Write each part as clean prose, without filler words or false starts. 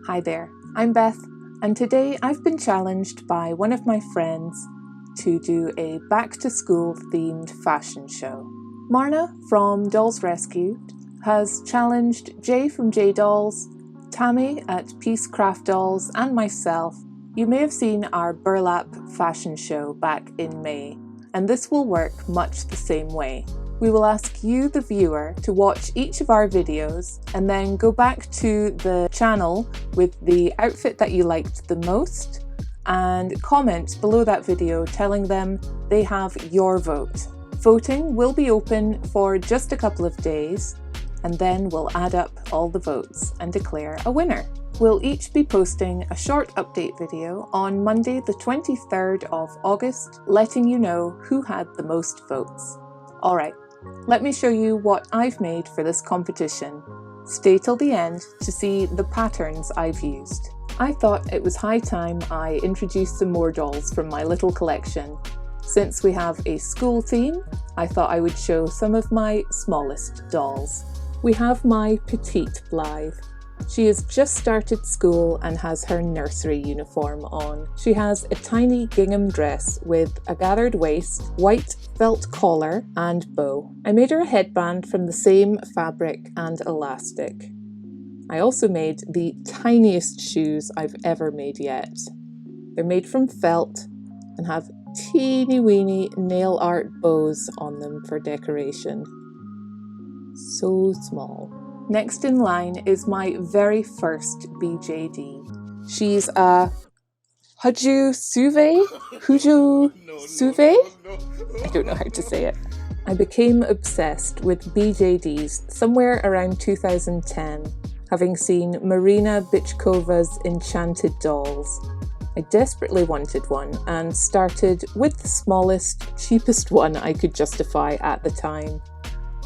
Hi there, I'm Beth, and today I've been challenged by one of my friends to do a back-to-school themed fashion show. Marna from Dolls Rescued has challenged Jay from J Dolls, Tammy at Peace Craft Dolls, and myself. You may have seen our burlap fashion show back in May, and this will work much the same way. We will ask you, the viewer, to watch each of our videos and then go back to the channel with the outfit that you liked the most and comment below that video telling them they have your vote. Voting will be open for just a couple of days, and then we'll add up all the votes and declare a winner. We'll each be posting a short update video on Monday the 23rd of August, letting you know who had the most votes. Alright, let me show you what I've made for this competition. Stay till the end to see the patterns I've used. I thought it was high time I introduced some more dolls from my little collection. Since we have a school theme, I thought I would show some of my smallest dolls. We have my petite Blythe. She has just started school and has her nursery uniform on. She has a tiny gingham dress with a gathered waist, white felt collar and bow. I made her a headband from the same fabric and elastic. I also made the tiniest shoes I've ever made yet. They're made from felt and have teeny weeny nail art bows on them for decoration. So small. Next in line is my very first BJD. She's a Hujoo Suve? I don't know how to say it. I became obsessed with BJDs somewhere around 2010, having seen Marina Bichkova's Enchanted Dolls. I desperately wanted one and started with the smallest, cheapest one I could justify at the time.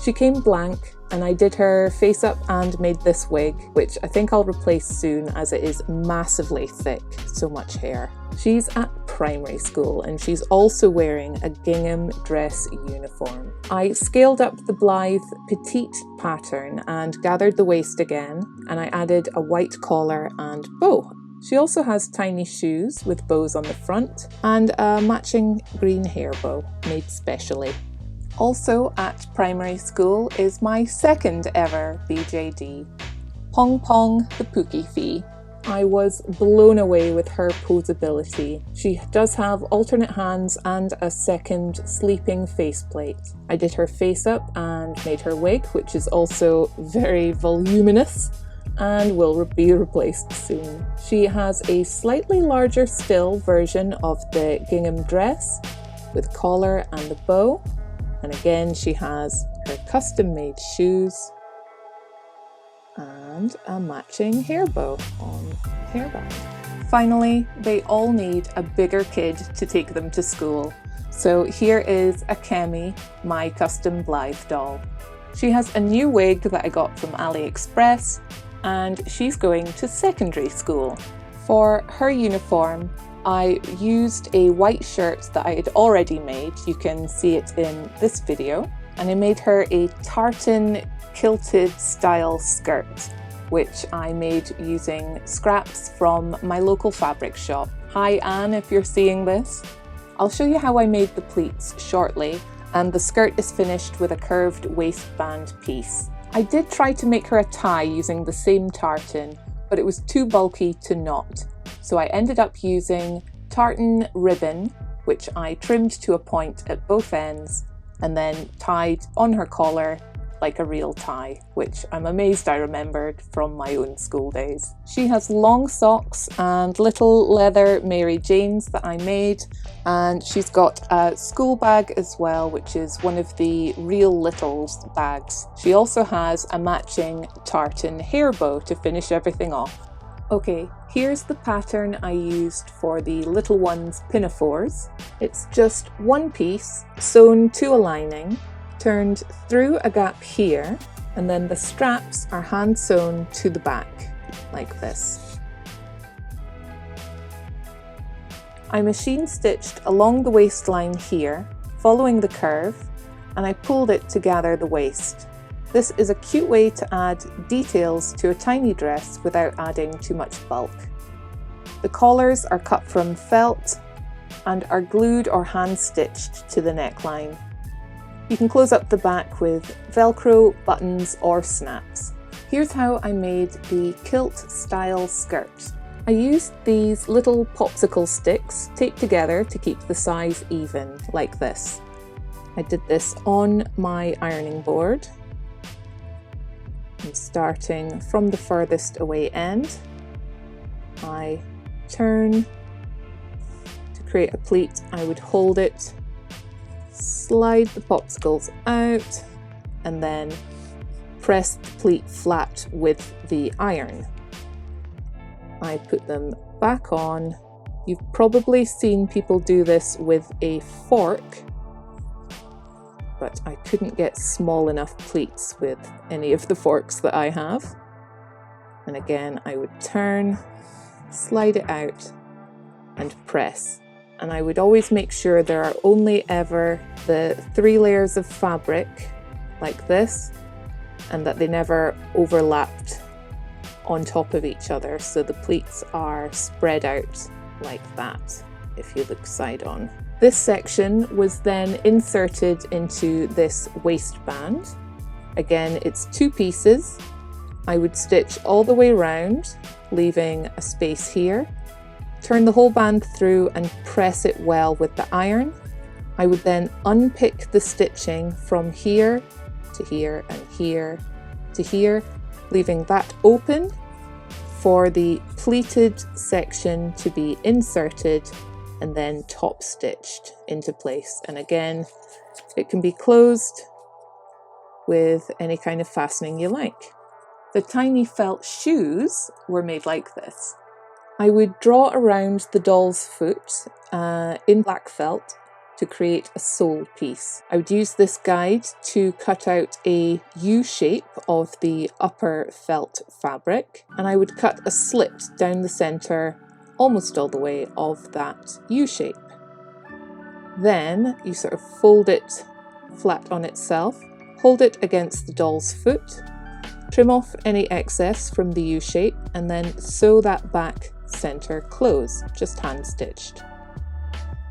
She came blank, and I did her face up and made this wig, which I think I'll replace soon as it is massively thick, so much hair. She's at primary school and she's also wearing a gingham dress uniform. I scaled up the Blythe petite pattern and gathered the waist again, and I added a white collar and bow. She also has tiny shoes with bows on the front and a matching green hair bow made specially. Also at primary school is my second ever BJD, Pong Pong the Pukifee. I was blown away with her posability. She does have alternate hands and a second sleeping faceplate. I did her face up and made her wig, which is also very voluminous and will be replaced soon. She has a slightly larger still version of the gingham dress with collar and the bow. And again, she has her custom-made shoes and a matching hair bow on hairband. Finally, they all need a bigger kid to take them to school. So here is a Kemi, my custom Blythe doll. She has a new wig that I got from AliExpress, and she's going to secondary school. For her uniform, I used a white shirt that I had already made. You can see it in this video. And I made her a tartan kilted style skirt, which I made using scraps from my local fabric shop. Hi Anne, if you're seeing this. I'll show you how I made the pleats shortly, and the skirt is finished with a curved waistband piece. I did try to make her a tie using the same tartan, but it was too bulky to knot. So I ended up using tartan ribbon, which I trimmed to a point at both ends and then tied on her collar like a real tie, which I'm amazed I remembered from my own school days. She has long socks and little leather Mary Janes that I made, and she's got a school bag as well, which is one of the Real Littles bags. She also has a matching tartan hair bow to finish everything off. Okay, here's the pattern I used for the little one's pinafores. It's just one piece sewn to a lining, turned through a gap here, and then the straps are hand sewn to the back, like this. I machine stitched along the waistline here, following the curve, and I pulled it to gather the waist. This is a cute way to add details to a tiny dress without adding too much bulk. The collars are cut from felt and are glued or hand-stitched to the neckline. You can close up the back with Velcro, buttons or snaps. Here's how I made the kilt-style skirt. I used these little popsicle sticks taped together to keep the size even, like this. I did this on my ironing board. I'm starting from the furthest away end. I turn to create a pleat. I would hold it, slide the popsicles out, and then press the pleat flat with the iron. I put them back on. You've probably seen people do this with a fork, but I couldn't get small enough pleats with any of the forks that I have. And again, I would turn, slide it out, and press. And I would always make sure there are only ever the 3 layers of fabric, like this, and that they never overlapped on top of each other, so the pleats are spread out like that if you look side on. This section was then inserted into this waistband. Again, it's 2 pieces. I would stitch all the way around, leaving a space here. Turn the whole band through and press it well with the iron. I would then unpick the stitching from here to here and here to here, leaving that open for the pleated section to be inserted and then top stitched into place. And again, it can be closed with any kind of fastening you like. The tiny felt shoes were made like this. I would draw around the doll's foot in black felt to create a sole piece. I would use this guide to cut out a U shape of the upper felt fabric, and I would cut a slit down the center almost all the way of that U shape. Then you sort of fold it flat on itself, hold it against the doll's foot, trim off any excess from the U shape, and then sew that back center close, just hand stitched.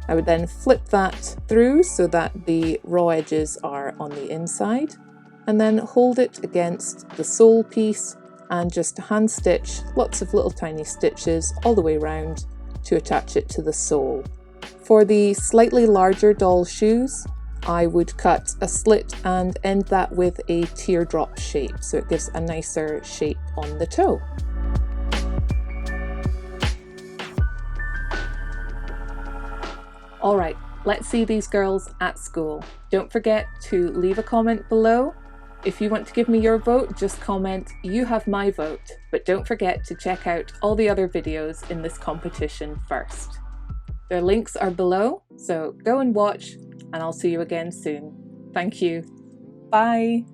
I would then flip that through so that the raw edges are on the inside, and then hold it against the sole piece and just hand stitch lots of little tiny stitches all the way around to attach it to the sole. For the slightly larger doll shoes, I would cut a slit and end that with a teardrop shape, so it gives a nicer shape on the toe. Alright, let's see these girls at school. Don't forget to leave a comment below. If you want to give me your vote, just comment, "You have my vote," but don't forget to check out all the other videos in this competition first. Their links are below, so go and watch, and I'll see you again soon. Thank you. Bye!